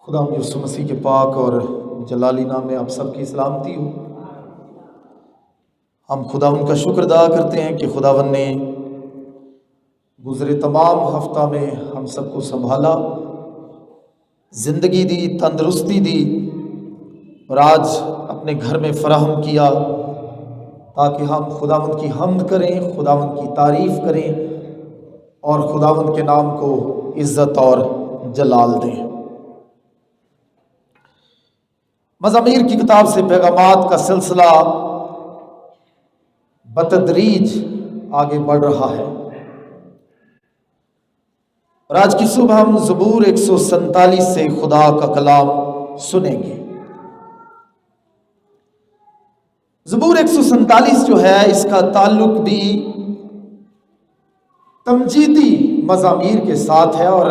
خدا یسوع مسیح کے پاک اور جلالی نام میں آپ سب کی سلامتی ہو۔ ہم خدا ان کا شکر ادا کرتے ہیں کہ خداوند نے گزرے تمام ہفتہ میں ہم سب کو سنبھالا، زندگی دی، تندرستی دی اور آج اپنے گھر میں فراہم کیا تاکہ ہم خداوند کی حمد کریں، خداوند کی تعریف کریں اور خداوند کے نام کو عزت اور جلال دیں۔ مزامیر کی کتاب سے پیغامات کا سلسلہ بتدریج آگے بڑھ رہا ہے اور آج کی صبح ہم زبور 147 سے خدا کا کلام سنیں گے۔ زبور 147 جو ہے اس کا تعلق بھی تمجیدی مزامیر کے ساتھ ہے، اور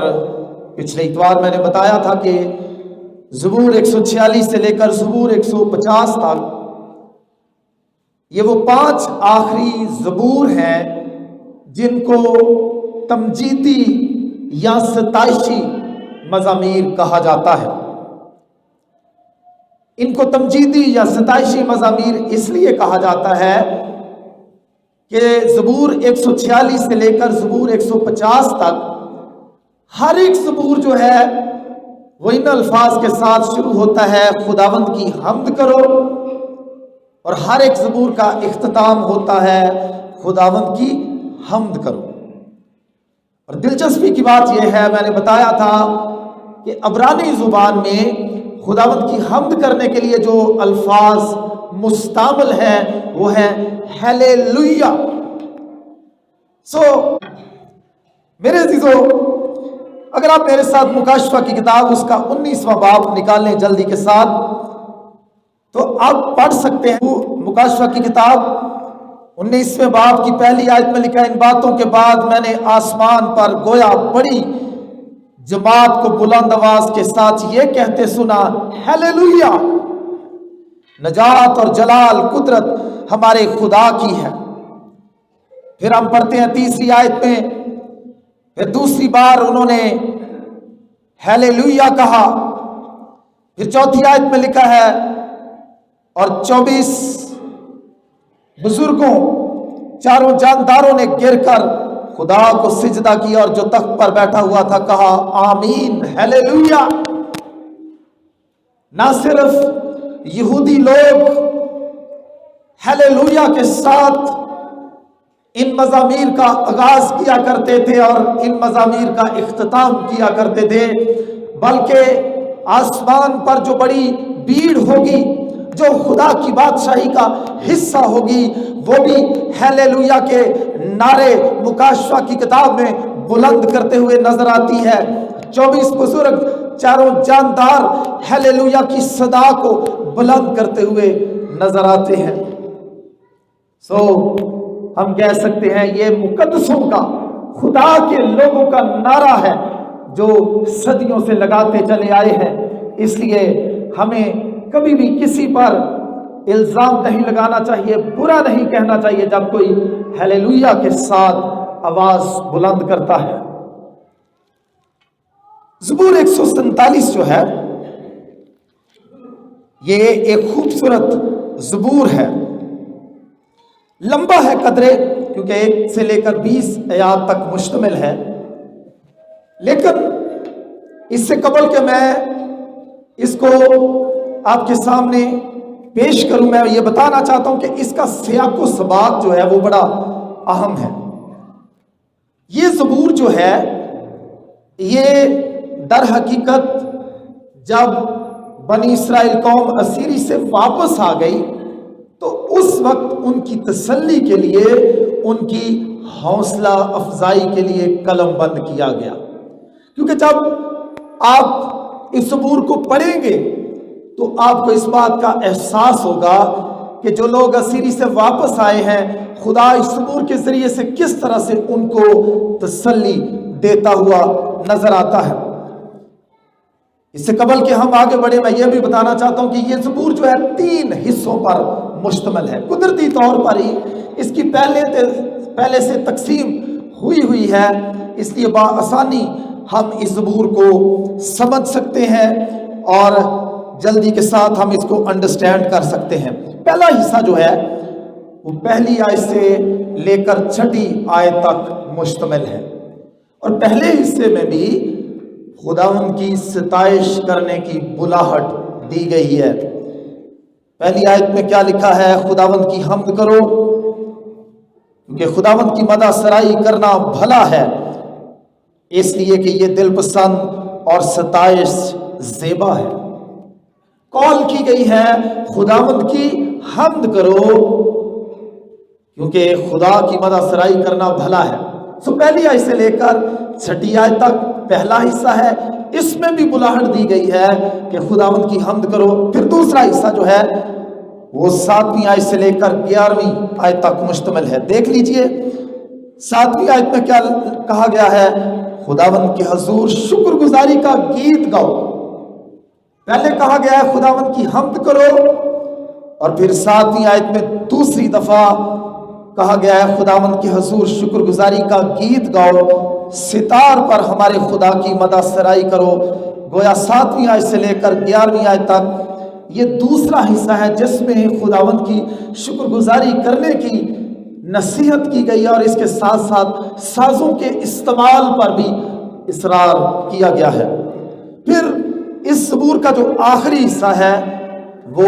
پچھلے اتوار میں نے بتایا تھا کہ زبور 146 سے لے کر زبور 150 تک یہ وہ 5 آخری زبور ہیں جن کو تمجیدی یا ستائشی مزامیر کہا جاتا ہے۔ ان کو تمجیدی یا ستائشی مزامیر اس لیے کہا جاتا ہے کہ زبور 146 سے لے کر زبور 150 تک ہر ایک زبور جو ہے وہ ان الفاظ کے ساتھ شروع ہوتا ہے، خداوند کی حمد کرو، اور ہر ایک زبور کا اختتام ہوتا ہے خداوند کی حمد کرو۔ اور دلچسپی کی بات یہ ہے، میں نے بتایا تھا کہ عبرانی زبان میں خداوند کی حمد کرنے کے لیے جو الفاظ مستعمل ہیں وہ ہے ہیلیلویا۔ میرے عزیزو، اگر آپ میرے ساتھ مکاشفہ کی کتاب اس کا 19واں باب نکالیں جلدی کے ساتھ تو آپ پڑھ سکتے ہیں۔ مکاشفہ کی کتاب 19ویں باب کی پہلی آیت میں لکھا ہے، ان باتوں کے بعد میں نے آسمان پر گویا بڑی جماعت کو بلند آواز کے ساتھ یہ کہتے سنا، ہیلیلویا، نجات اور جلال قدرت ہمارے خدا کی ہے۔ پھر ہم پڑھتے ہیں 3 آیت میں، پھر دوسری بار انہوں نے ہیلیلویا کہا۔ پھر 4 آیت میں لکھا ہے، اور 24 بزرگوں 4 جانداروں نے گر کر خدا کو سجدہ کیا اور جو تخت پر بیٹھا ہوا تھا کہا آمین، ہیلیلویا۔ نہ صرف یہودی لوگ ہیلیلویا کے ساتھ ان مزامیر کا آغاز کیا کرتے تھے اور ان مزامیر کا اختتام کیا کرتے تھے، بلکہ آسمان پر جو بڑی بھیڑ ہوگی جو خدا کی بادشاہی کا حصہ ہوگی وہ بھی ہیلیلویا کے نعرے مکاشفہ کی کتاب میں بلند کرتے ہوئے نظر آتی ہے۔ 24 بزرگ 4 جاندار ہیلیلویا کی صدا کو بلند کرتے ہوئے نظر آتے ہیں۔ ہم کہہ سکتے ہیں یہ مقدسوں کا، خدا کے لوگوں کا نعرہ ہے جو صدیوں سے لگاتے چلے آئے ہیں۔ اس لیے ہمیں کبھی بھی کسی پر الزام نہیں لگانا چاہیے، برا نہیں کہنا چاہیے جب کوئی ہیلیلویا کے ساتھ آواز بلند کرتا ہے۔ زبور 147 جو ہے یہ ایک خوبصورت زبور ہے، لمبا ہے قدرے، کیونکہ 1 سے لے کر 20 آیات تک مشتمل ہے، لیکن اس سے قبل کہ میں اس کو آپ کے سامنے پیش کروں، میں یہ بتانا چاہتا ہوں کہ اس کا سیاق و سباق جو ہے وہ بڑا اہم ہے۔ یہ زبور جو ہے یہ در حقیقت جب بنی اسرائیل قوم اسیری سے واپس آ گئی تو اس وقت ان کی تسلی کے لیے، ان کی حوصلہ افزائی کے لیے قلم بند کیا گیا، کیونکہ جب آپ اس زبور کو پڑھیں گے تو آپ کو اس بات کا احساس ہوگا کہ جو لوگ اسیری سے واپس آئے ہیں خدا اس زبور کے ذریعے سے کس طرح سے ان کو تسلی دیتا ہوا نظر آتا ہے۔ اس سے قبل کہ ہم آگے بڑھیں میں یہ بھی بتانا چاہتا ہوں کہ یہ زبور جو ہے 3 حصوں پر مشتمل ہے۔ قدرتی طور پر ہی اس کی پہلے سے تقسیم ہوئی ہے، اس لیے بآسانی ہم اس زبور کو سمجھ سکتے ہیں اور جلدی کے ساتھ ہم اس کو انڈرسٹینڈ کر سکتے ہیں۔ پہلا حصہ جو ہے وہ پہلی آیت سے لے کر 6 آیت تک مشتمل ہے، اور پہلے حصے میں بھی خداوند کی ستائش کرنے کی بلاہٹ دی گئی ہے۔ پہلی آیت میں کیا لکھا ہے؟ خداوند کی حمد کرو، کیونکہ خداوند کی مدح سرائی کرنا بھلا ہے، اس لیے کہ یہ دل پسند اور ستائش زیبا ہے۔ کال کی گئی ہے خداوند کی حمد کرو، کیونکہ خدا کی مدح سرائی کرنا بھلا ہے۔ پہلی آیت سے لے کر 6 آیت تک پہلا حصہ ہے، اس میں بھی بلاہٹ دی گئی ہے کہ خداوند کی حمد کرو۔ پھر دوسرا حصہ جو ہے وہ 7ویں آیت سے لے کر 11ویں آیت تک مشتمل ہے۔ دیکھ لیجئے 7ویں آیت میں کیا کہا گیا ہے؟ خداوند کے حضور شکر گزاری کا گیت گاؤ۔ پہلے کہا گیا ہے خداوند کی حمد کرو، اور پھر 7ویں آیت میں دوسری دفعہ کہا گیا ہے خداوند کے حضور شکر گزاری کا گیت گاؤ، ستار پر ہمارے خدا کی مدح سرائی کرو۔ گویا 7ویں آیت سے لے کر 11ویں آیت تک یہ دوسرا حصہ ہے جس میں خداوند کی شکر گزاری کرنے کی نصیحت کی گئی ہے، اور اس کے ساتھ ساتھ سازوں کے استعمال پر بھی اصرار کیا گیا ہے۔ پھر اس زبور کا جو آخری حصہ ہے وہ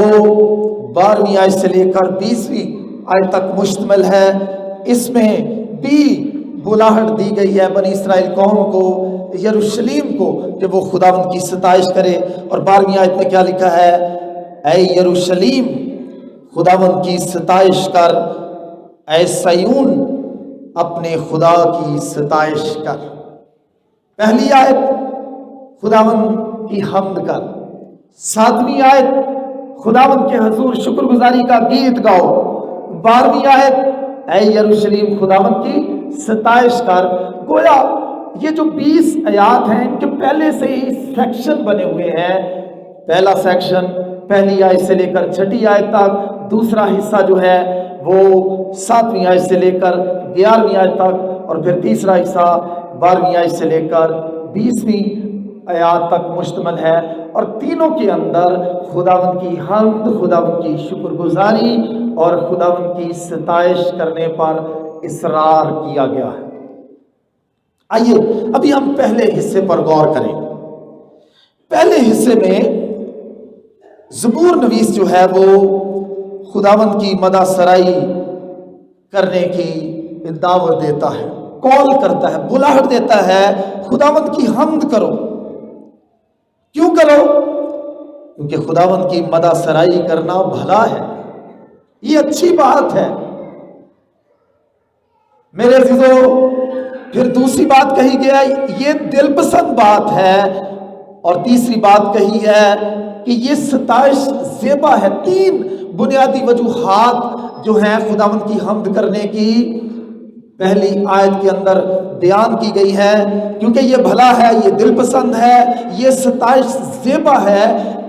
12ویں آیت سے لے کر 20ویں آیت تک مشتمل ہے۔ اس میں بھی بلاہٹ دی گئی ہے بنی اسرائیل قوم کو، یروشلیم کو، کہ وہ خداوند کی ستائش کرے۔ اور 12ویں آیت میں کیا لکھا ہے؟ اے یروشلیم خداوند کی ستائش کر، اے سیون اپنے خدا کی ستائش کر۔ پہلی آیت خداوند کی حمد کر، 7ویں آیت خداوند کے حضور شکر گزاری کا گیت گاؤ، 12ویں آیت اے یروشلیم خداوند کی ستائش کر۔ گویا یہ جو 20 آیات ہیں ان کے پہلے سے ہی سیکشن بنے ہوئے ہیں۔ پہلا سیکشن پہلی آیت سے لے کر 6 آیت تک، دوسرا حصہ جو ہے وہ 7ویں آیت سے لے کر 11ویں آیت تک، اور پھر تیسرا حصہ 12ویں آیت سے لے کر 20ویں آیات تک مشتمل ہے۔ اور تینوں کے اندر خداوند کی حمد، خداوند کی شکر گزاری اور خداوند کی ستائش کرنے پر اصرار کیا گیا ہے۔ آئیے ابھی ہم پہلے حصے پر غور کریں۔ پہلے حصے میں زبور نویس جو ہے وہ خداوند کی مدح سرائی کرنے کی دعوت دیتا ہے، کال کرتا ہے، بلاہٹ دیتا ہے خداوند کی حمد کرو۔ کیوں کرو؟ کیونکہ خداوند کی مدح سرائی کرنا بھلا ہے، یہ اچھی بات ہے میرے عزیزو۔ پھر دوسری بات کہی گیا یہ دل پسند بات ہے، اور تیسری بات کہی ہے کہ یہ ستائش زیبا ہے۔ 3 بنیادی وجوہات جو ہیں خداوند کی حمد کرنے کی پہلی آیت کے اندر بیان کی گئی ہے، کیونکہ یہ بھلا ہے، یہ دل پسند ہے، یہ ستائش زیبا ہے،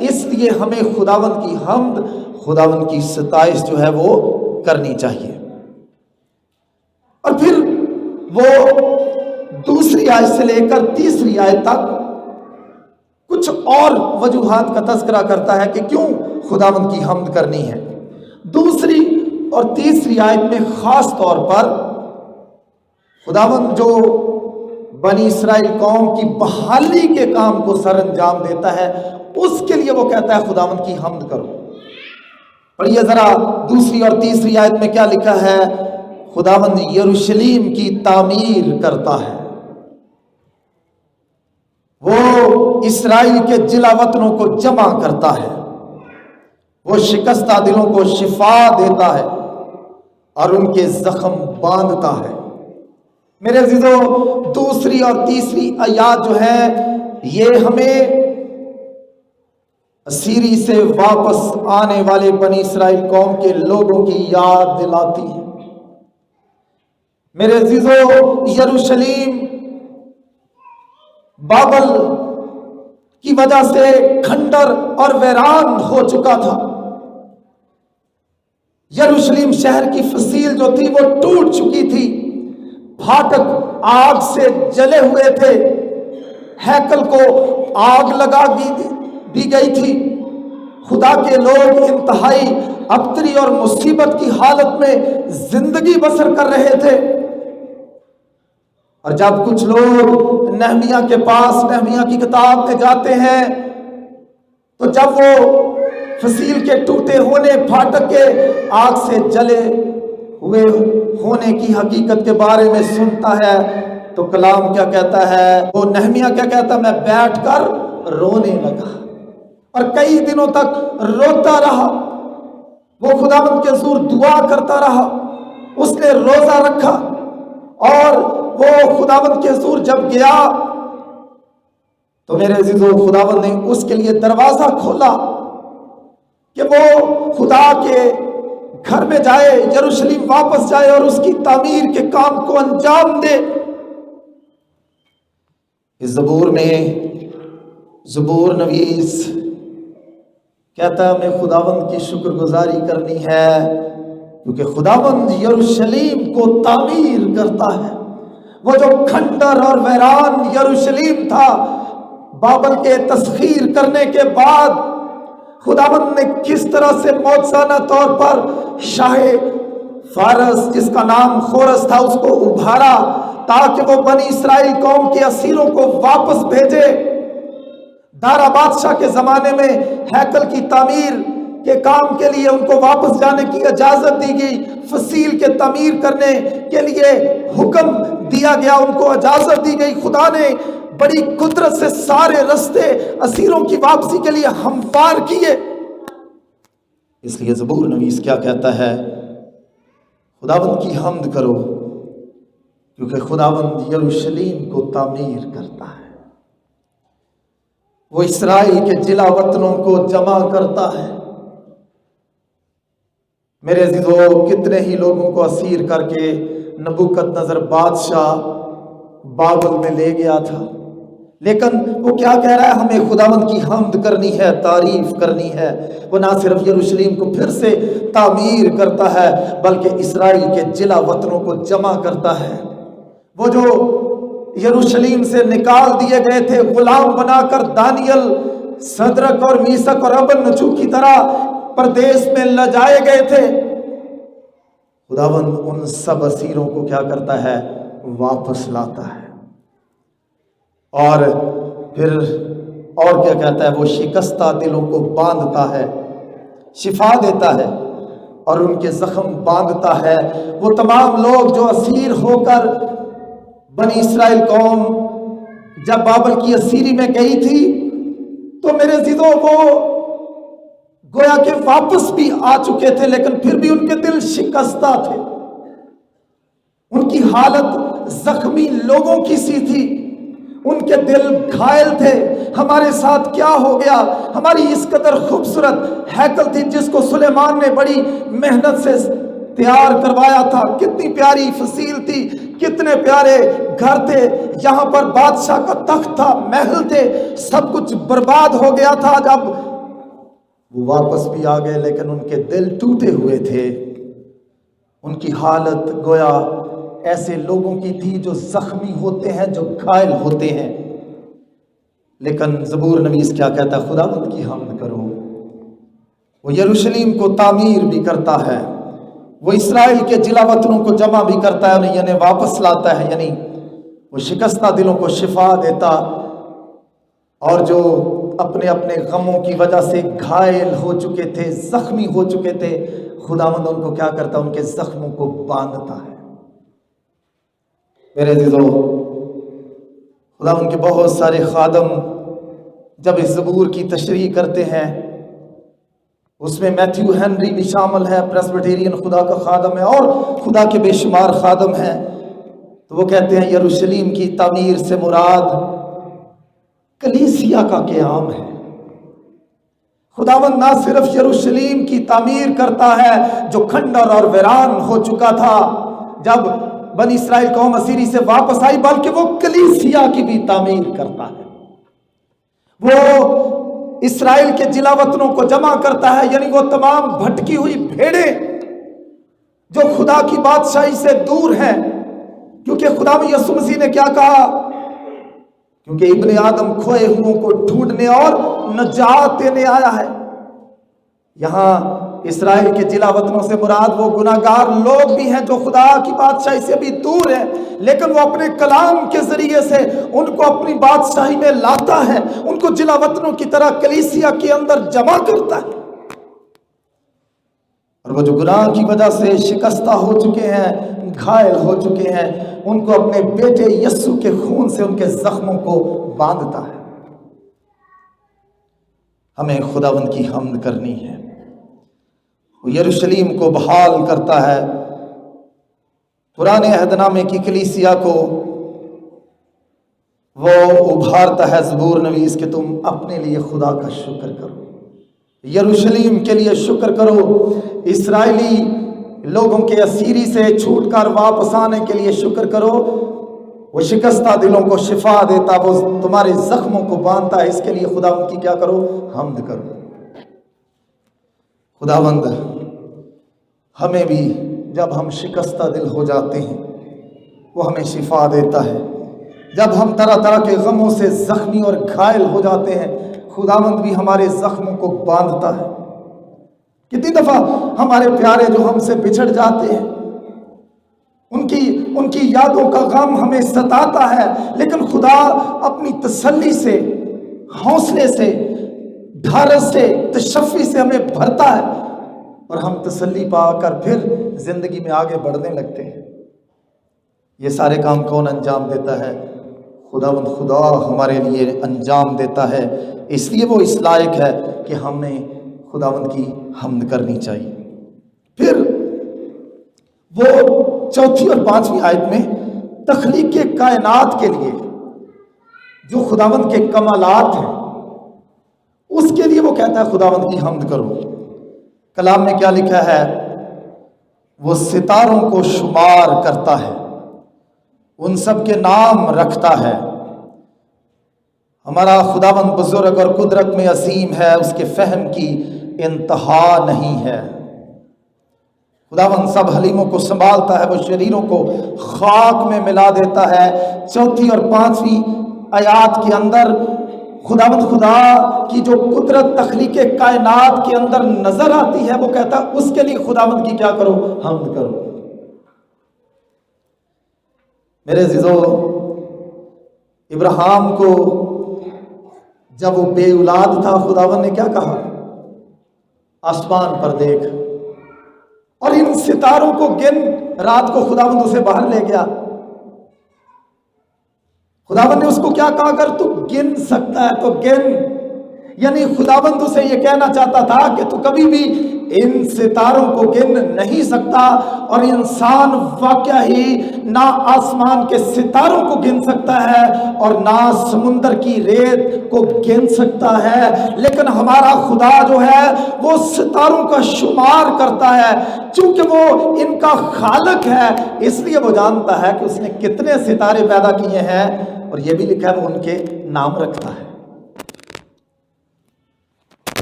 اس لیے ہمیں خداوند کی حمد، خداوند کی ستائش جو ہے وہ کرنی چاہیے۔ اور پھر وہ دوسری آیت سے لے کر تیسری آیت تک کچھ اور وجوہات کا تذکرہ کرتا ہے کہ کیوں خداوند کی حمد کرنی ہے۔ دوسری اور تیسری آیت میں خاص طور پر خداوند جو بنی اسرائیل قوم کی بحالی کے کام کو سر انجام دیتا ہے، اس کے لیے وہ کہتا ہے خداوند کی حمد کرو۔ اور یہ ذرا دوسری اور تیسری آیت میں کیا لکھا ہے؟ خداوند یروشلیم کی تعمیر کرتا ہے، وہ اسرائیل کے جلا وطنوں کو جمع کرتا ہے، وہ شکستہ دلوں کو شفا دیتا ہے اور ان کے زخم باندھتا ہے۔ میرے عزیزو، دوسری اور تیسری آیات جو ہے یہ ہمیں اسیری سے واپس آنے والے بنی اسرائیل قوم کے لوگوں کی یاد دلاتی ہے۔ میرے عزیزو، یروشلیم بابل کی وجہ سے کھنڈر اور ویران ہو چکا تھا۔ یروشلیم شہر کی فصیل جو تھی وہ ٹوٹ چکی تھی، پھاٹک آگ سے جلے ہوئے تھے، ہیکل کو آگ لگا دی گئی تھی، خدا کے لوگ انتہائی ابتری اور مصیبت کی حالت میں زندگی بسر کر رہے تھے، اور جب کچھ لوگ نہمیہ کے پاس نہمیہ کی کتاب میں جاتے ہیں تو جب وہ فصیل کے ٹوٹے ہونے، پھاٹک کے آگ سے جلے ہوئے ہونے کی حقیقت کے بارے میں سنتا ہے تو کلام کیا کہتا ہے، وہ نہمیہ کیا کہتا ہے، میں بیٹھ کر رونے لگا اور کئی دنوں تک روتا رہا۔ وہ خداوند کے حضور دعا کرتا رہا، اس نے روزہ رکھا، اور وہ خداوند کے حضور جب گیا تو میرے عزیزو خداوند نے اس کے لیے دروازہ کھولا کہ وہ خدا کے گھر میں جائے، یروشلم واپس جائے اور اس کی تعمیر کے کام کو انجام دے۔ اس زبور میں زبور نویس کہتا ہے ہمیں خداوند کی شکر گزاری کرنی ہے، کیونکہ خداوند یروشلم کو تعمیر کرتا ہے۔ وہ جو کھنڈر اور ویران یروشلم تھا، بابل کے تسخیر کرنے کے بعد خداوند نے کس طرح سے معجزانہ طور پر شاہ فارس جس کا نام خورس تھا اس کو ابھارا تاکہ وہ بنی اسرائیل قوم کے اسیروں کو واپس بھیجے۔ دارا بادشاہ کے زمانے میں ہیکل کی تعمیر کے کام کے لیے ان کو واپس جانے کی اجازت دی گئی، فصیل کے تعمیر کرنے کے لیے حکم دیا گیا، ان کو اجازت دی گئی۔ خدا نے بڑی قدرت سے سارے رستے اسیروں کی واپسی کے لیے ہموار کیے۔ اس لیے زبور نویس کیا کہتا ہے، خداوند کی حمد کرو کیونکہ خداوند یروشلم کو تعمیر کرتا ہے، وہ اسرائیل کے جلا وطنوں کو جمع کرتا ہے۔ میرے عزیزو کتنے ہی لوگوں کو اسیر کر کے نبوکت نظر بادشاہ بابل میں لے گیا تھا، لیکن وہ کیا کہہ رہا ہے، ہمیں خداوند کی حمد کرنی ہے، تعریف کرنی ہے۔ وہ نہ صرف یروشلم کو پھر سے تعمیر کرتا ہے بلکہ اسرائیل کے جلا وطنوں کو جمع کرتا ہے۔ وہ جو یروشلم سے نکال دیے گئے تھے غلام بنا کر، دانیل، صدرک اور میثق اور ابدنجو کی طرح پردیس میں لے جائے گئے تھے، خداوند ان سب اسیروں کو کیا کرتا ہے، واپس لاتا ہے، اور پھر اور کیا کہتا ہے، وہ شکستہ دلوں کو باندھتا ہے، شفا دیتا ہے اور ان کے زخم باندھتا ہے۔ وہ تمام لوگ جو اسیر ہو کر بنی اسرائیل قوم جب بابل کی اسیری میں گئی تھی تو میرے عزیزو وہ گویا کہ واپس بھی آ چکے تھے، لیکن پھر بھی ان کے دل شکستہ تھے، ان کی حالت زخمی لوگوں کی سی تھی، ان کے دل گھائل تھے۔ ہمارے ساتھ کیا ہو گیا؟ ہماری اس قدر خوبصورت ہیکل تھی جس کو سلیمان نے بڑی محنت سے تیار کروایا تھا، کتنی پیاری فصیل تھی، کتنے پیارے گھر تھے، یہاں پر بادشاہ کا تخت تھا، محل تھے، سب کچھ برباد ہو گیا تھا۔ جب وہ واپس بھی آ گئے لیکن ان کے دل ٹوٹے ہوئے تھے، ان کی حالت گویا ایسے لوگوں کی تھی جو زخمی ہوتے ہیں، جو گھائل ہوتے ہیں۔ لیکن زبور نویس کیا کہتا ہے، خداوند کی حمد کرو، وہ یروشلم کو تعمیر بھی کرتا ہے، وہ اسرائیل کے جلا وطنوں کو جمع بھی کرتا ہے، یعنی واپس لاتا ہے، یعنی وہ شکستہ دلوں کو شفا دیتا، اور جو اپنے اپنے غموں کی وجہ سے گھائل ہو چکے تھے، زخمی ہو چکے تھے، خداوند ان کو کیا کرتا ہے، ان کے زخموں کو باندھتا ہے۔ میرے عزیزو خداوند کے بہت سارے خادم جب اس زبور کی تشریح کرتے ہیں، اس میں میتھیو ہنری بھی شامل ہے، پریسبیٹیرین خدا کا خادم ہے، اور خدا کے بے شمار خادم ہیں، تو وہ کہتے ہیں یروشلم کی تعمیر سے مراد کلیسیا کا قیام ہے۔ خداوند نہ صرف یروشلم کی تعمیر کرتا ہے جو کھنڈر اور ویران ہو چکا تھا جب بنی اسرائیل قوم اسیری سے واپس آئی، بلکہ وہ کلیسیا کی بھی تعمیر کرتا ہے، وہ اسرائیل کے جلا وطنوں کو جمع کرتا ہے، یعنی وہ تمام بھٹکی ہوئی بھیڑیں جو خدا کی بادشاہی سے دور ہیں، کیونکہ خدا یسوع مسیح نے کیا کہا، کیونکہ ابن آدم کھوئے ہوئوں کو ڈھونڈنے اور نجات دینے آیا ہے۔ یہاں اسرائیل کے جلا وطنوں سے مراد وہ گناہگار لوگ بھی ہیں جو خدا کی بادشاہی سے بھی دور ہیں، لیکن وہ اپنے کلام کے ذریعے سے ان کو اپنی بادشاہی میں لاتا ہے، ان کو جلا وطنوں کی طرح کلیسیا کے اندر جمع کرتا ہے۔ اور وہ جو گناہ کی وجہ سے شکستہ ہو چکے ہیں، گھائل ہو چکے ہیں، ان کو اپنے بیٹے یسوع کے خون سے ان کے زخموں کو باندھتا ہے۔ ہمیں خداوند کی حمد کرنی ہے۔ وہ یروشلیم کو بحال کرتا ہے، پرانے عہد نامے کی کلیسیا کو وہ ابھارتا ہے زبور نویس کہ تم اپنے لیے خدا کا شکر کرو، یروشلیم کے لیے شکر کرو، اسرائیلی لوگوں کے اسیری سے چھوٹ کر واپس آنے کے لیے شکر کرو۔ وہ شکستہ دلوں کو شفا دیتا، وہ تمہارے زخموں کو باندھتا ہے، اس کے لیے خداوند کی کیا کرو؟ حمد کرو۔ خداوند ہمیں بھی جب ہم شکستہ دل ہو جاتے ہیں وہ ہمیں شفا دیتا ہے۔ جب ہم طرح طرح کے غموں سے زخمی اور گھائل ہو جاتے ہیں، خداوند بھی ہمارے زخموں کو باندھتا ہے۔ کتنی دفعہ ہمارے پیارے جو ہم سے بچھڑ جاتے ہیں، ان کی یادوں کا غم ہمیں ستاتا ہے، لیکن خدا اپنی تسلی سے، حوصلے سے، ڈھارس سے، تشفی سے ہمیں بھرتا ہے، اور ہم تسلی پا کر پھر زندگی میں آگے بڑھنے لگتے ہیں۔ یہ سارے کام کون انجام دیتا ہے؟ خداوند خدا ہمارے لیے انجام دیتا ہے، اس لیے وہ اس لائق ہے کہ ہمیں خداوند کی حمد کرنی چاہیے۔ پھر وہ چوتھی اور پانچویں آیت میں تخلیق کائنات کے لیے جو خداوند کے کمالات ہیں اس کے لیے وہ کہتا ہے خداوند کی حمد کرو۔ کلام میں کیا لکھا ہے؟ وہ ستاروں کو شمار کرتا ہے، ان سب کے نام رکھتا ہے۔ ہمارا خداوند بزرگ اور قدرت میں عظیم ہے، اس کے فہم کی انتہا نہیں ہے۔ خداوند سب حلیموں کو سنبھالتا ہے، وہ شریروں کو خاک میں ملا دیتا ہے۔ چوتھی اور پانچویں آیات کے اندر خداوند خدا کی جو قدرت تخلیق کائنات کے اندر نظر آتی ہے، وہ کہتا ہے اس کے لیے خداوند کی کیا کرو؟ حمد کرو۔ میرے عزیزو، ابراہیم کو جب وہ بے اولاد تھا، خداوند نے کیا کہا؟ آسمان پر دیکھ اور ان ستاروں کو گن۔ رات کو خداوند اسے باہر لے گیا، خداوند نے اس کو کیا کہا؟ اگر تو گن سکتا ہے تو گن۔ یعنی خداوند اسے یہ کہنا چاہتا تھا کہ تو کبھی بھی ان ستاروں کو گن نہیں سکتا، اور انسان واقعہ ہی نہ آسمان کے ستاروں کو گن سکتا ہے اور نہ سمندر کی ریت کو گن سکتا ہے، لیکن ہمارا خدا جو ہے وہ ستاروں کا شمار کرتا ہے۔ چونکہ وہ ان کا خالق ہے، اس لیے وہ جانتا ہے کہ اس نے کتنے ستارے پیدا کیے ہیں، اور یہ بھی لکھا ہے وہ ان کے نام رکھتا ہے۔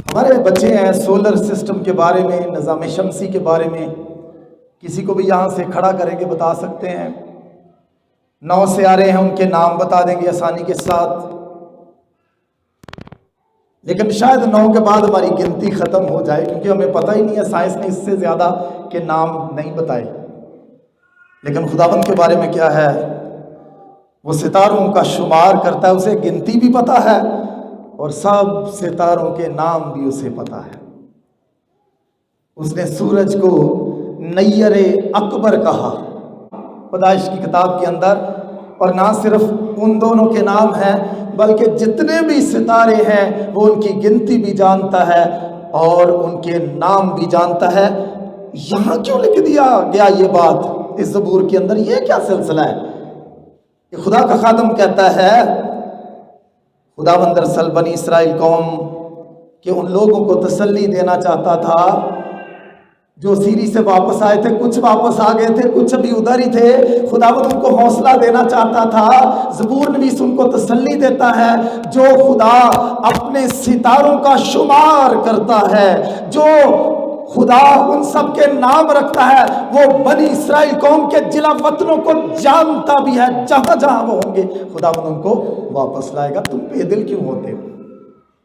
ہمارے بچے ہیں سولر سسٹم کے بارے میں، نظام شمسی کے بارے میں، کسی کو بھی یہاں سے کھڑا کریں گے بتا سکتے ہیں۔ 9 سیارے ہیں، ان کے نام بتا دیں گے آسانی کے ساتھ، لیکن شاید 9 کے بعد ہماری گنتی ختم ہو جائے، کیونکہ ہمیں پتہ ہی نہیں ہے، سائنس نے اس سے زیادہ کے نام نہیں بتائے۔ لیکن خداوند کے بارے میں کیا ہے؟ وہ ستاروں کا شمار کرتا ہے، اسے گنتی بھی پتہ ہے اور سب ستاروں کے نام بھی اسے پتہ ہے۔ اس نے سورج کو نیر اکبر کہا پیدائش کی کتاب کے اندر، اور نہ صرف ان دونوں کے نام ہیں بلکہ جتنے بھی ستارے ہیں وہ ان کی گنتی بھی جانتا ہے اور ان کے نام بھی جانتا ہے۔ یہاں کیوں لکھ دیا گیا یہ بات اس زبور کے اندر؟ یہ کیا سلسلہ ہے؟ کہ خدا کا خادم کہتا ہے خداوند دراصل بنی اسرائیل قوم کہ ان لوگوں کو تسلی دینا چاہتا تھا جو سیری سے واپس آئے تھے، کچھ واپس آ گئے تھے، کچھ ابھی ادھر ہی تھے۔ خداوند ان کو حوصلہ دینا چاہتا تھا۔ زبور نویس ان کو تسلی دیتا ہے، جو خدا اپنے ستاروں کا شمار کرتا ہے، جو خدا ان سب کے نام رکھتا ہے، وہ بنی اسرائیل قوم کے جلا وطنوں کو جانتا بھی ہے۔ جہاں جہاں وہ ہوں گے خداوند ان کو واپس لائے گا۔ تم بے دل کیوں ہوتے ہو؟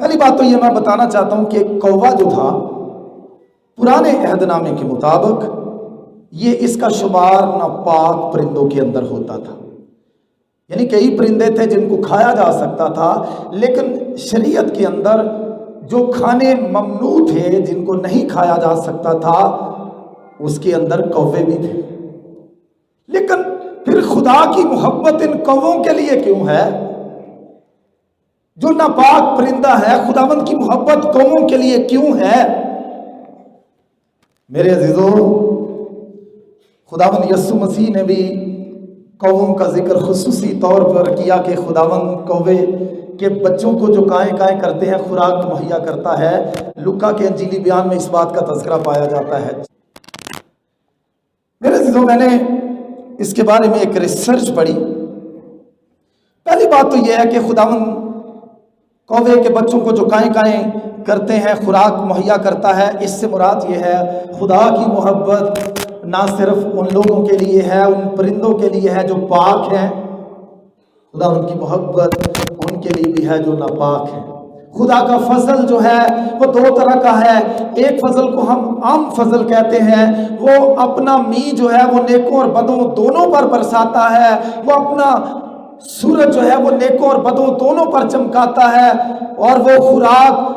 پہلی بات تو یہ میں بتانا چاہتا ہوں کہ کووا جو تھا پرانے عہد نامے کے مطابق یہ اس کا شمار ناپاک پرندوں کے اندر ہوتا تھا، یعنی کئی پرندے تھے جن کو کھایا جا سکتا تھا، لیکن شریعت کے اندر جو کھانے ممنوع تھے، جن کو نہیں کھایا جا سکتا تھا، اس کے اندر کوے بھی تھے۔ لیکن پھر خدا کی محبت ان کووں کے لیے کیوں ہے؟ جو ناپاک پرندہ ہے، خداوند کی محبت کووں کے لیے کیوں ہے؟ میرے عزیزو، خداوند یسوع مسیح نے بھی کووں کا ذکر خصوصی طور پر کیا کہ خداوند کوے کے بچوں کو جو کائیں کائیں کرتے ہیں خوراک مہیا کرتا ہے۔ لوکا کے انجیلی بیان میں اس بات کا تذکرہ پایا جاتا ہے۔ میرے عزیزو، میں نے اس کے بارے میں ایک ریسرچ پڑھی۔ پہلی بات تو یہ ہے کہ خداوند کوے کے بچوں کو جو کائیں کائیں کرتے ہیں خوراک مہیا کرتا ہے، اس سے مراد یہ ہے خدا کی محبت نہ صرف ان لوگوں کے لیے ہے، ان پرندوں کے لیے ہے جو پاک ہیں، خدا ان کی محبت ان کے لیے بھی ہے جو ناپاک ہیں۔ خدا کا فضل جو ہے وہ دو طرح کا ہے۔ ایک فضل کو ہم عام فضل کہتے ہیں، وہ اپنا می جو ہے وہ نیکوں اور بدوں دونوں پر برساتا ہے، وہ اپنا سورج جو ہے وہ نیکوں اور بدوں دونوں پر چمکاتا ہے، اور وہ خوراک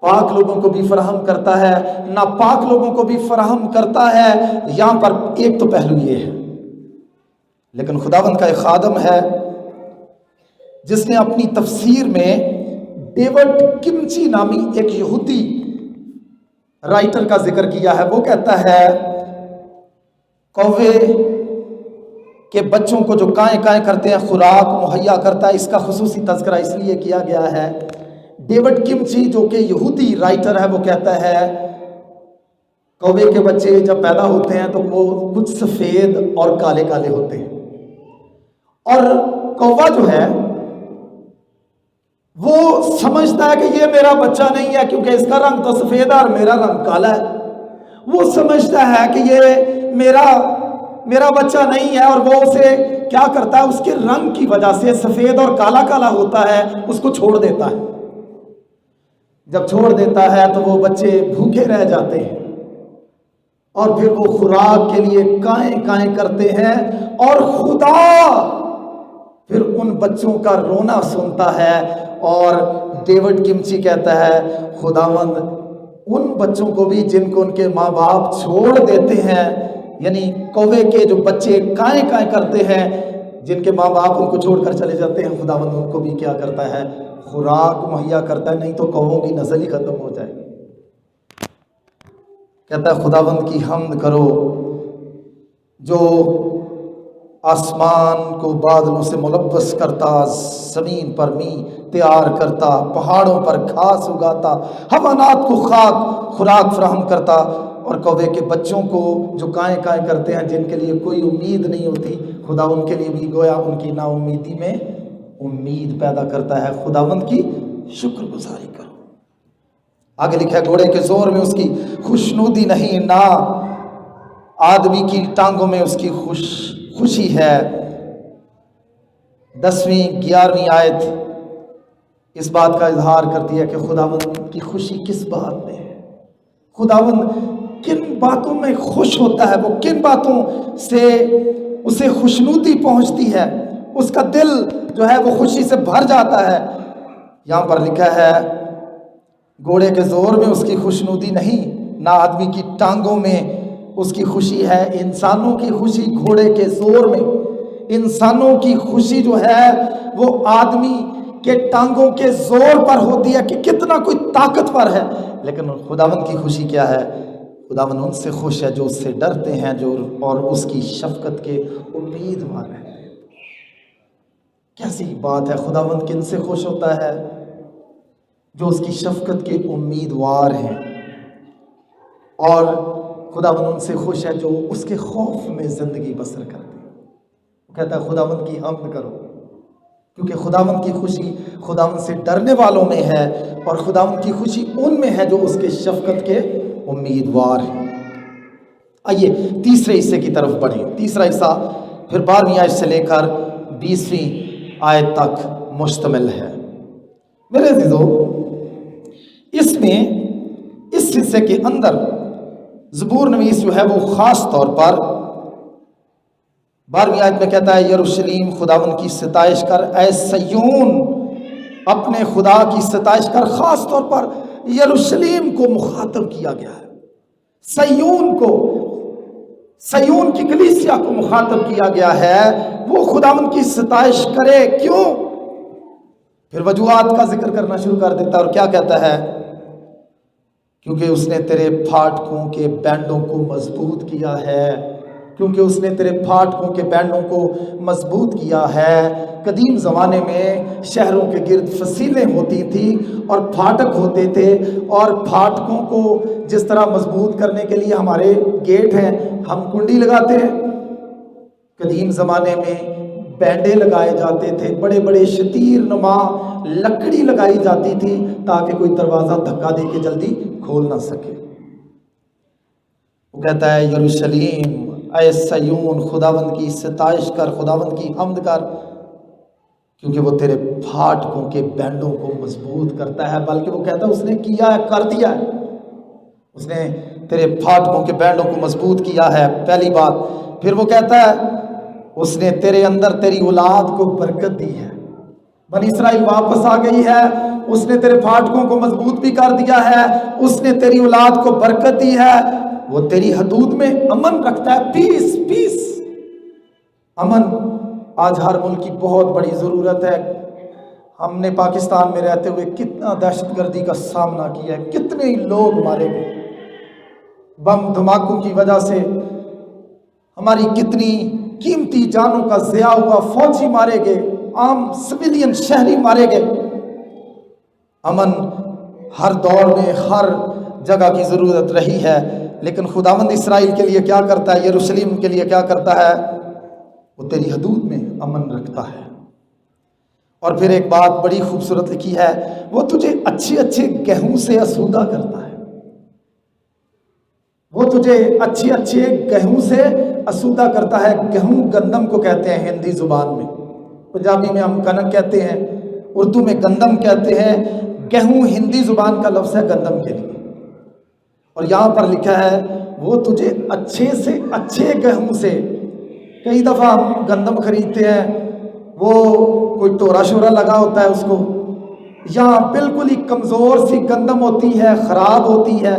پاک لوگوں کو بھی فراہم کرتا ہے، ناپاک لوگوں کو بھی فراہم کرتا ہے۔ یہاں پر ایک تو پہلو یہ ہے، لیکن خداوند کا ایک خادم ہے جس نے اپنی تفسیر میں ڈیوڈ کمچی نامی ایک یہودی رائٹر کا ذکر کیا ہے۔ وہ کہتا ہے کوے کے بچوں کو جو کائیں کائیں کرتے ہیں خوراک مہیا کرتا ہے، اس کا خصوصی تذکرہ اس لیے کیا گیا ہے۔ ڈیوڈ کمچی جو کہ یہودی رائٹر ہے، وہ کہتا ہے کوے کے بچے جب پیدا ہوتے ہیں تو وہ کچھ سفید اور کالے کالے ہوتے ہیں، اور کووا جو ہے وہ سمجھتا ہے کہ یہ میرا بچہ نہیں ہے، کیونکہ اس کا رنگ تو سفید ہے اور میرا رنگ کالا ہے۔ وہ سمجھتا ہے کہ یہ میرا بچہ نہیں ہے، اور وہ اسے کیا کرتا ہے، اس کے رنگ کی وجہ سے سفید اور کالا کالا ہوتا ہے، اس کو چھوڑ دیتا ہے۔ جب چھوڑ دیتا ہے تو وہ بچے بھوکے رہ جاتے ہیں، اور پھر وہ خوراک کے لیے کائیں کائیں کرتے ہیں، اور خدا پھر ان بچوں کا رونا سنتا ہے۔ اور ڈیوڈ کمچی کہتا ہے خداوند ان بچوں کو بھی جن کو ان کے ماں باپ چھوڑ دیتے ہیں، یعنی کوے کے جو بچے کائیں کائیں کرتے ہیں، جن کے ماں باپ ان کو چھوڑ کر چلے جاتے ہیں، خداوند ان کو بھی کیا کرتا ہے، خوراک مہیا کرتا ہے، نہیں تو کووں کی نسل ہی ختم ہو جائے۔ کہتا ہے خداوند کی حمد کرو جو آسمان کو بادلوں سے ملبس کرتا، زمین پر می تیار کرتا، پہاڑوں پر گھاس اگاتا، حیوانات کو خوراک فراہم کرتا، اور کوے کے بچوں کو جو کائیں کائیں کرتے ہیں، جن کے لیے کوئی امید نہیں ہوتی، خدا ان کے لیے بھی گویا ان کی نا امیدی میں امید پیدا کرتا ہے۔ خداوند کی شکر گزاری کرو۔ آگے لکھا ہے گھوڑے کے زور میں اس کی خوشنودی نہیں، نہ آدمی کی ٹانگوں میں اس کی خوشی ہے۔ 10ویں 11ویں آیت اس بات کا اظہار کرتی ہے کہ خداوند کی خوشی کس بات میں ہے، خداوند کن باتوں میں خوش ہوتا ہے، وہ کن باتوں سے اسے خوشنودی پہنچتی ہے، اس کا دل جو ہے وہ خوشی سے بھر جاتا ہے۔ یہاں پر لکھا ہے گھوڑے کے زور میں اس کی خوشنودی نہیں، نہ آدمی کی ٹانگوں میں اس کی خوشی ہے۔ انسانوں کی خوشی گھوڑے کے زور میں، انسانوں کی خوشی جو ہے وہ آدمی کے ٹانگوں کے زور پر ہوتی ہے کہ کتنا کوئی طاقتور ہے، لیکن خداوند کی خوشی کیا ہے؟ خداوند ان سے خوش ہے جو اس سے ڈرتے ہیں، جو اور اس کی شفقت کے امیدوار ہیں۔ کیسی بات ہے، خداوند کن سے خوش ہوتا ہے؟ جو اس کی شفقت کے امیدوار ہیں، اور خداوند ان سے خوش ہے جو اس کے خوف میں زندگی بسر کرتے ہیں۔ وہ کہتا ہے خداوند کی حمد کرو، کیونکہ خداوند کی خوشی خداوند سے ڈرنے والوں میں ہے، اور خداوند کی خوشی ان میں ہے جو اس کے شفقت کے امیدوار ہیں۔ آئیے تیسرے حصے کی طرف بڑھیں۔ تیسرا حصہ پھر 12ویں آیت سے لے کر 20ویں آیت تک مشتمل ہے۔ میرے عزیزو، اس میں اس حصے کے اندر زبور نویس جو ہے وہ خاص طور پر 12ویں آیت میں کہتا ہے یروشلیم خداوند کی ستائش کر، اے سیون اپنے خدا کی ستائش کر۔ خاص طور پر یروشلیم کو مخاطب کیا گیا ہے، سیون کی کلیسیا کو مخاطب کیا گیا ہے، وہ خداوند کی ستائش کرے۔ کیوں؟ پھر وجوہات کا ذکر کرنا شروع کر دیتا ہے، اور کیا کہتا ہے؟ کیونکہ اس نے تیرے پھاٹکوں کے بینڈوں کو مضبوط کیا ہے، کیونکہ اس نے تیرے پھاٹکوں کے بینڈوں کو مضبوط کیا ہے۔ قدیم زمانے میں شہروں کے گرد فصیلیں ہوتی تھیں اور پھاٹک ہوتے تھے، اور پھاٹکوں کو جس طرح مضبوط کرنے کے لیے ہمارے گیٹ ہیں، ہم کنڈی لگاتے ہیں، قدیم زمانے میں بینڈے لگائے جاتے تھے، بڑے بڑے شتیر نما لکڑی لگائی جاتی تھی تاکہ کوئی دروازہ دھکا دے کے جلدی کھول نہ سکے۔ وہ کہتا ہے یروشلیم اے سیون خداوند کی ستائش کر، خداوند کی حمد کر، کیونکہ وہ تیرے پھاٹکوں کے بینڈوں کو مضبوط کرتا ہے۔ بلکہ وہ کہتا ہے اس نے کیا ہے، کر دیا ہے، اس نے تیرے پھاٹکوں کے بینڈوں کو مضبوط کیا ہے، پہلی بات۔ پھر وہ کہتا ہے اس نے تیرے اندر تیری اولاد کو برکت دی ہے، بنی اسرائیل واپس آ گئی ہے، اس نے تیرے پھاٹکوں کو مضبوط بھی کر دیا ہے، اس نے تیری اولاد کو برکت دی ہے، وہ تیری حدود میں امن رکھتا ہے، پیس امن۔ آج ہر ملک کی بہت بڑی ضرورت ہے۔ ہم نے پاکستان میں رہتے ہوئے کتنا دہشت گردی کا سامنا کیا ہے، کتنے ہی لوگ مارے گئے بم دھماکوں کی وجہ سے، ہماری کتنی قیمتی جانوں کا ضیاع ہوا، فوجی مارے گئے، عام سویلین شہری مارے گئے۔ امن ہر دور میں ہر جگہ کی ضرورت رہی ہے، لیکن خداوند اسرائیل کے لیے کیا کرتا ہے، یروشلم کے لیے کیا کرتا ہے؟ وہ تیری حدود میں امن رکھتا ہے۔ اور پھر ایک بات بڑی خوبصورت لکھی ہے، وہ تجھے اچھے اچھے گہوں سے آسودہ کرتا ہے، وہ تجھے اچھے اچھے گہوں سے آسودہ کرتا ہے۔ گہوں گندم کو کہتے ہیں ہندی زبان میں، پنجابی میں ہم کنک کہتے ہیں، اردو میں گندم کہتے ہیں، گہوں ہندی زبان کا لفظ ہے گندم کے لیے۔ اور یہاں پر لکھا ہے وہ تجھے اچھے سے اچھے گہوں سے۔ کئی دفعہ ہم گندم خریدتے ہیں، وہ کوئی ٹورا شورا لگا ہوتا ہے اس کو، یہاں بالکل ہی کمزور سی گندم ہوتی ہے، خراب ہوتی ہے،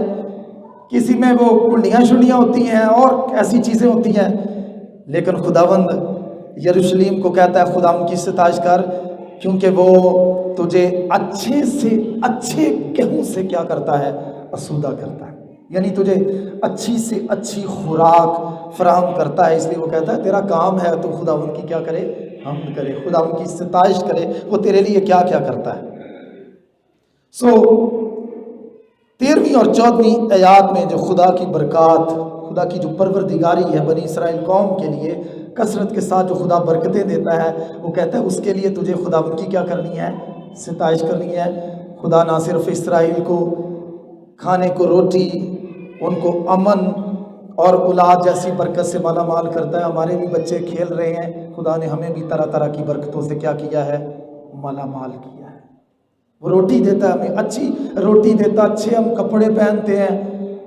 کسی میں وہ کنڈیاں شنڈیاں ہوتی ہیں اور ایسی چیزیں ہوتی ہیں۔ لیکن خداوند یروشلم کو کہتا ہے خداوند کی ستائش کر، کیونکہ وہ تجھے اچھے سے اچھے گہوں سے کیا کرتا ہے؟ آسودہ کرتا ہے، یعنی تجھے اچھی سے اچھی خوراک فراہم کرتا ہے۔ اس لیے وہ کہتا ہے تیرا کام ہے تو خداوند کی کیا کرے؟ حمد کرے، خداوند کی ستائش کرے، وہ تیرے لیے کیا کیا کرتا ہے۔ 13ویں اور 14ویں آیات میں جو خدا کی برکات، خدا کی جو پروردگاری ہے بنی اسرائیل قوم کے لیے، کثرت کے ساتھ جو خدا برکتیں دیتا ہے، وہ کہتا ہے اس کے لیے تجھے خداوند کی کیا کرنی ہے؟ ستائش کرنی ہے۔ خدا نہ صرف اسرائیل کو کھانے کو روٹی، ان کو امن اور اولاد جیسی برکت سے مالا مال کرتا ہے، ہمارے بھی بچے کھیل رہے ہیں، خدا نے ہمیں بھی طرح طرح کی برکتوں سے کیا کیا ہے؟ مالا مال کیا ہے۔ وہ روٹی دیتا ہے ہمیں، اچھی روٹی دیتا، اچھے ہم کپڑے پہنتے ہیں،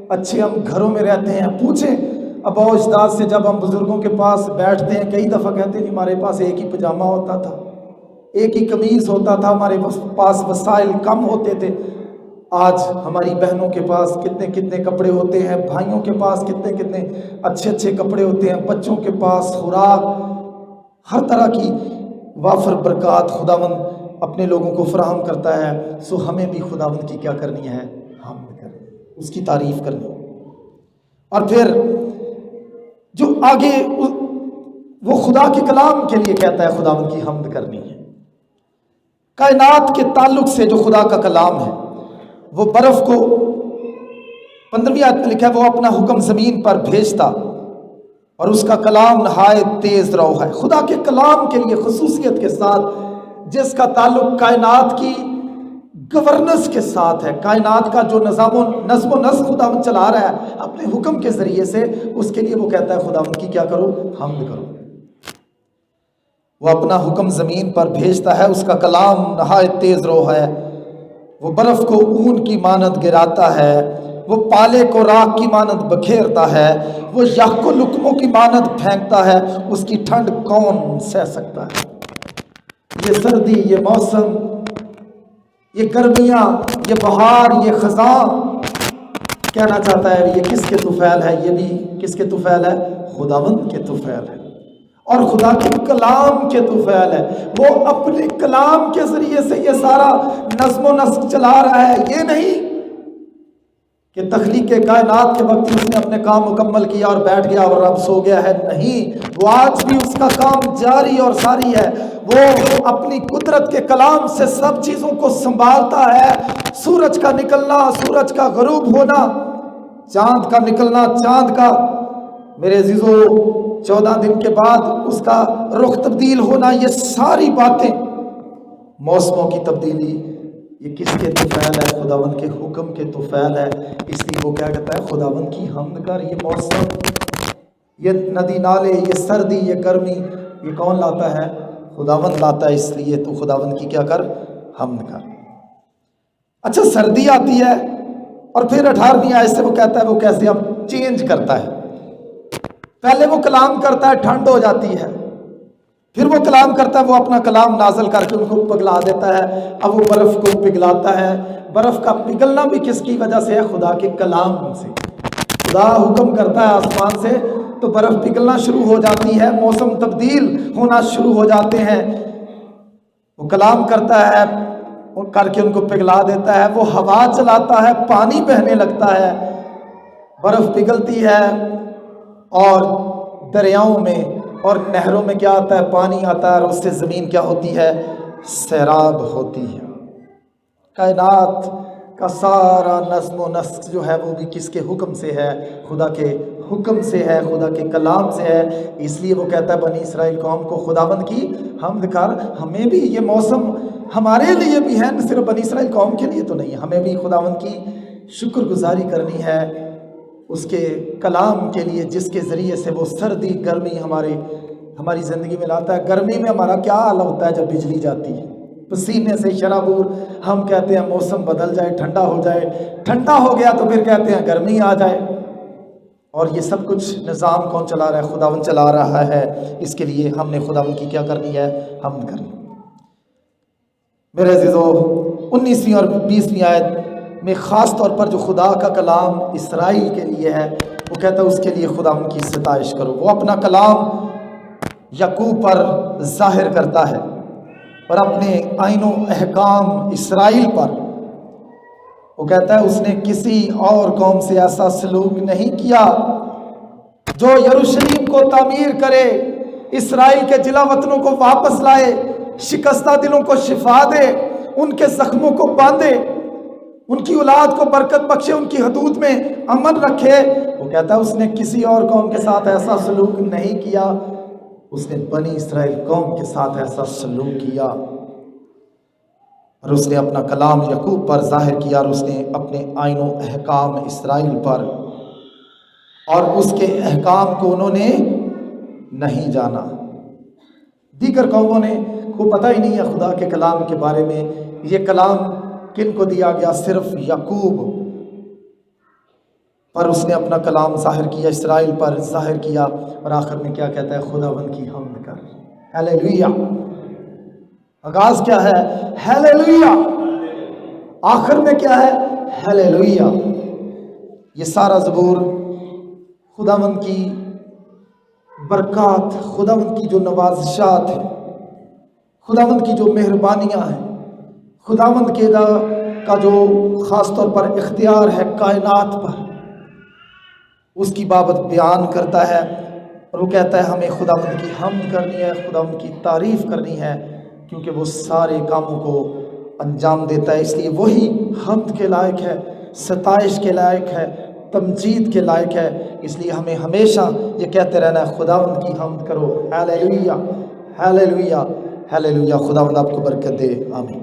اچھے ہم گھروں میں رہتے ہیں۔ پوچھیں ابا و اجداد سے، جب ہم بزرگوں کے پاس بیٹھتے ہیں، کئی دفعہ کہتے ہیں ہمارے پاس ایک ہی پجامہ ہوتا تھا، ایک ہی قمیض ہوتا تھا، ہمارے پاس وسائل کم ہوتے تھے۔ آج ہماری بہنوں کے پاس کتنے کتنے کپڑے ہوتے ہیں، بھائیوں کے پاس کتنے کتنے اچھے اچھے کپڑے ہوتے ہیں، بچوں کے پاس خوراک، ہر طرح کی وافر برکات خداوند اپنے لوگوں کو فراہم کرتا ہے۔ سو ہمیں بھی خداوند کی کیا کرنی ہے؟ حمد کرنی، اس کی تعریف کرنی۔ اور پھر جو آگے وہ خدا کے کلام کے لیے کہتا ہے خداوند کی حمد کرنی ہے۔ کائنات کے تعلق سے جو خدا کا کلام ہے، وہ برف کو 15ویں آیت میں لکھا ہے وہ اپنا حکم زمین پر بھیجتا اور اس کا کلام نہایت تیز رو ہے۔ خدا کے کلام کے لیے خصوصیت کے ساتھ جس کا تعلق کائنات کی گورننس کے ساتھ ہے، کائنات کا جو نظم و نسق خداوند چلا رہا ہے اپنے حکم کے ذریعے سے، اس کے لیے وہ کہتا ہے خداوند کی کیا کرو؟ حمد کرو۔ وہ اپنا حکم زمین پر بھیجتا ہے، اس کا کلام نہایت تیز رو ہے، وہ برف کو اون کی مانند گراتا ہے، وہ پالے کو راکھ کی مانند بکھیرتا ہے، وہ یخ کو لقموں کی مانند پھینکتا ہے، اس کی ٹھنڈ کون سہ سکتا ہے؟ یہ سردی، یہ موسم، یہ گرمیاں، یہ بہار، یہ خزاں، کہنا چاہتا ہے یہ کس کے طفیل ہے؟ یہ بھی کس کے طفیل ہے؟ خداوند کے طفیل ہے، اور خدا کے کلام کے طفیل ہے۔ وہ اپنے کلام کے ذریعے سے یہ سارا نظم و نسق چلا رہا ہے۔ یہ نہیں کہ تخلیق کائنات کے وقت اس نے اپنے کام مکمل کیا اور بیٹھ گیا اور اب سو گیا ہے، نہیں، وہ آج بھی اس کا کام جاری اور ساری ہے۔ وہ اپنی قدرت کے کلام سے سب چیزوں کو سنبھالتا ہے۔ سورج کا نکلنا، سورج کا غروب ہونا، چاند کا نکلنا، چاند کا، میرے عزیزو، 14 دن کے بعد اس کا رخ تبدیل ہونا، یہ ساری باتیں، موسموں کی تبدیلی، یہ کس کے طفیل ہے؟ خداوند کے حکم کے طفیل ہے۔ اس لیے وہ کیا کہتا ہے؟ خداوند کی حمد کر۔ یہ موسم، یہ ندی نالے، یہ سردی، یہ گرمی، یہ کون لاتا ہے؟ خداوند لاتا ہے۔ اس لیے تو خداوند کی کیا کر؟ حمد کر۔ اچھا، سردی آتی ہے اور پھر 18ویں آیت سے وہ کہتا ہے وہ کیسے اب چینج کرتا ہے۔ پہلے وہ کلام کرتا ہے، ٹھنڈ ہو جاتی ہے، پھر وہ کلام کرتا ہے، وہ اپنا کلام نازل کر کے ان کو پگھلا دیتا ہے۔ اب وہ برف کو پگھلاتا ہے۔ برف کا پگھلنا بھی کس کی وجہ سے ہے؟ خدا کے کلام سے۔ خدا حکم کرتا ہے آسمان سے تو برف پگھلنا شروع ہو جاتی ہے، موسم تبدیل ہونا شروع ہو جاتے ہیں۔ وہ کلام کرتا ہے، وہ کر کے ان کو پگھلا دیتا ہے۔ وہ ہوا چلاتا ہے، پانی بہنے لگتا ہے، برف پگھلتی ہے، اور دریاؤں میں اور نہروں میں کیا آتا ہے؟ پانی آتا ہے، اور اس سے زمین کیا ہوتی ہے؟ سیراب ہوتی ہے۔ کائنات کا سارا نظم و نسق جو ہے وہ بھی کس کے حکم سے ہے؟ خدا کے حکم سے ہے، خدا کے کلام سے ہے۔ اس لیے وہ کہتا ہے بنی اسرائیل قوم کو خداوند کی حمد کر۔ ہمیں بھی یہ موسم ہمارے لیے بھی ہے، صرف بنی اسرائیل قوم کے لیے تو نہیں، ہمیں بھی خداوند کی شکر گزاری کرنی ہے اس کے کلام کے لیے، جس کے ذریعے سے وہ سردی گرمی ہماری زندگی میں لاتا ہے۔ گرمی میں ہمارا کیا حال ہوتا ہے جب بجلی جاتی ہے؟ پسینے سے شرابور، ہم کہتے ہیں موسم بدل جائے، ٹھنڈا ہو جائے، ٹھنڈا ہو گیا تو پھر کہتے ہیں گرمی آ جائے۔ اور یہ سب کچھ نظام کون چلا رہا ہے؟ خداوند چلا رہا ہے۔ اس کے لیے ہم نے خداوند کی کیا کرنی ہے؟ حمد کرنی۔ میرے عزیزو، 19ویں اور 20ویں آیت میں خاص طور پر جو خدا کا کلام اسرائیل کے لیے ہے، وہ کہتا ہے اس کے لیے خداوند کی ستائش کرو۔ وہ اپنا کلام یعقوب پر ظاہر کرتا ہے اور اپنے آئین و احکام اسرائیل پر، وہ کہتا ہے اس نے کسی اور قوم سے ایسا سلوک نہیں کیا جو یروشلم کو تعمیر کرے، اسرائیل کے جلا وطنوں کو واپس لائے، شکستہ دلوں کو شفا دے، ان کے زخموں کو باندھے، ان کی اولاد کو برکت بخشے، ان کی حدود میں امن رکھے۔ وہ کہتا ہے اس نے کسی اور قوم کے ساتھ ایسا سلوک نہیں کیا، اس نے بنی اسرائیل قوم کے ساتھ ایسا سلوک کیا، اور اس نے اپنا کلام یعقوب پر ظاہر کیا، اور اس نے اپنے آئین و احکام اسرائیل پر، اور اس کے احکام کو انہوں نے نہیں جانا۔ دیگر قوموں نے کو پتہ ہی نہیں ہے خدا کے کلام کے بارے میں۔ یہ کلام کن کو دیا گیا؟ صرف یعقوب پر اس نے اپنا کلام ظاہر کیا، اسرائیل پر ظاہر کیا، اور آخر میں کیا کہتا ہے؟ خداوند کی حمد کر۔ ہیلیلویا۔ آغاز کیا ہے؟ ہیلیلویا۔ آخر میں کیا ہے؟ ہیلیلویا۔ یہ سارا زبور خداوند کی برکات، خداوند کی جو نوازشات ہیں، خداوند کی جو مہربانیاں ہیں، خداوند کے کا جو خاص طور پر اختیار ہے کائنات پر، اس کی بابت بیان کرتا ہے، اور وہ کہتا ہے ہمیں خداوند کی حمد کرنی ہے، خداوند کی تعریف کرنی ہے، کیونکہ وہ سارے کاموں کو انجام دیتا ہے۔ اس لیے وہی حمد کے لائق ہے، ستائش کے لائق ہے، تمجید کے لائق ہے۔ اس لیے ہمیں ہمیشہ یہ کہتے رہنا ہے خداوند کی حمد کرو۔ Hallelujah, hallelujah, hallelujah. خداوند آپ کو برکت دے، آمین۔